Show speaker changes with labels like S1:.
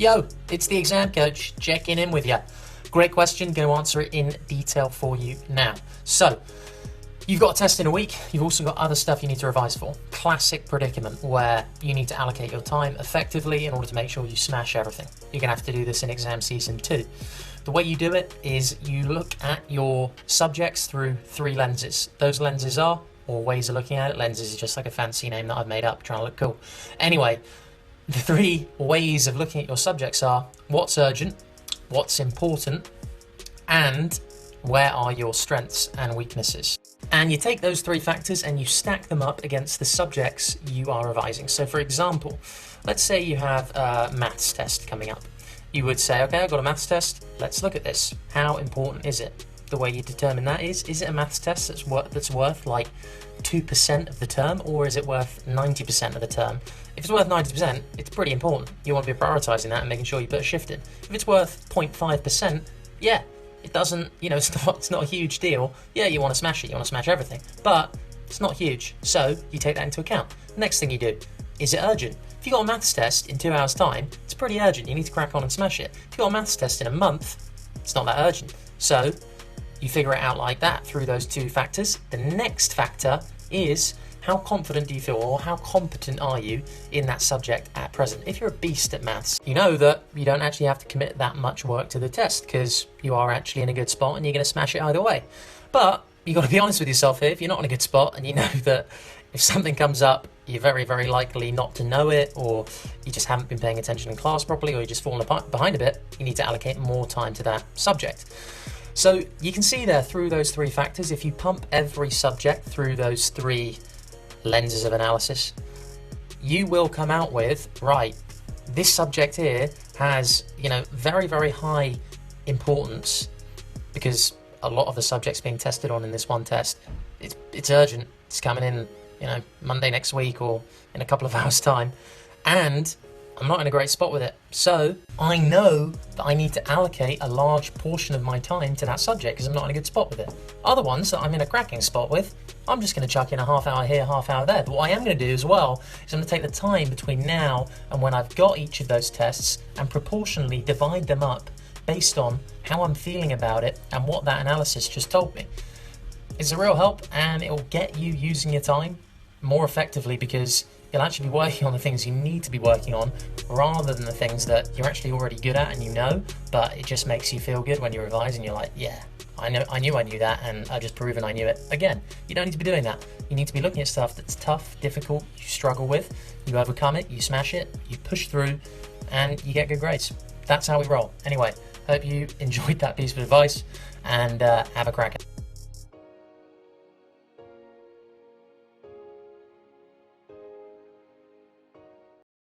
S1: Yo, it's the exam coach checking in with you. Great question, going to answer it in detail for you now. So, you've got a test in a week, you've also got other stuff you need to revise for. Classic predicament where you need to allocate your time effectively in order to make sure you smash everything. You're going to have to do this in exam season 2. The way you do it is you look at your subjects through 3 lenses. Those lenses are, or ways of looking at it, lenses is just like a fancy name that I've made up trying to look cool. Anyway, the 3 ways of looking at your subjects are what's urgent, what's important, and where are your strengths and weaknesses. And you take those 3 factors and you stack them up against the subjects you are revising. So for example, let's say you have a maths test coming up. You would say, okay, I've got a maths test, let's look at this. How important is it? The way you determine that is it a maths test that's worth like 2% of the term, or is it worth 90% of the term? If it's worth 90%, it's pretty important. You want to be prioritising that and making sure you put a shift in. If it's worth 0.5%, yeah, it doesn't, it's not a huge deal. Yeah, you want to smash it, you want to smash everything, but it's not huge, so you take that into account. Next thing you do, is it urgent? If you've got a maths test in 2 hours' time, it's pretty urgent, you need to crack on and smash it. If you've got a maths test in a month, it's not that urgent. So you figure it out like that through those 2 factors. The next factor is how confident do you feel, or how competent are you in that subject at present? If you're a beast at maths, you know that you don't actually have to commit that much work to the test because you are actually in a good spot and you're going to smash it either way. But you've got to be honest with yourself here. If you're not in a good spot and you know that if something comes up, you're very, very likely not to know it, or you just haven't been paying attention in class properly, or you're just falling behind a bit, you need to allocate more time to that subject. So you can see there through those 3 factors, if you pump every subject through those 3 lenses of analysis, you will come out with, right, this subject here has, very, very high importance because a lot of the subjects being tested on in this one test, it's urgent. It's coming in, Monday next week or in a couple of hours' time, and I'm not in a great spot with it. So I know that I need to allocate a large portion of my time to that subject because I'm not in a good spot with it. Other ones that I'm in a cracking spot with, I'm just going to chuck in a half hour here, half hour there. But what I am going to do as well is I'm going to take the time between now and when I've got each of those tests and proportionally divide them up based on how I'm feeling about it and what that analysis just told me. It's a real help, and it will get you using your time more effectively because you'll actually be working on the things you need to be working on rather than the things that you're actually already good at and but it just makes you feel good when you revise and you're like, yeah, I knew that, and I've just proven I knew it. Again, you don't need to be doing that. You need to be looking at stuff that's tough, difficult, you struggle with, you overcome it, you smash it, you push through, and you get good grades. That's how we roll. Anyway, hope you enjoyed that piece of advice, and have a crack at it.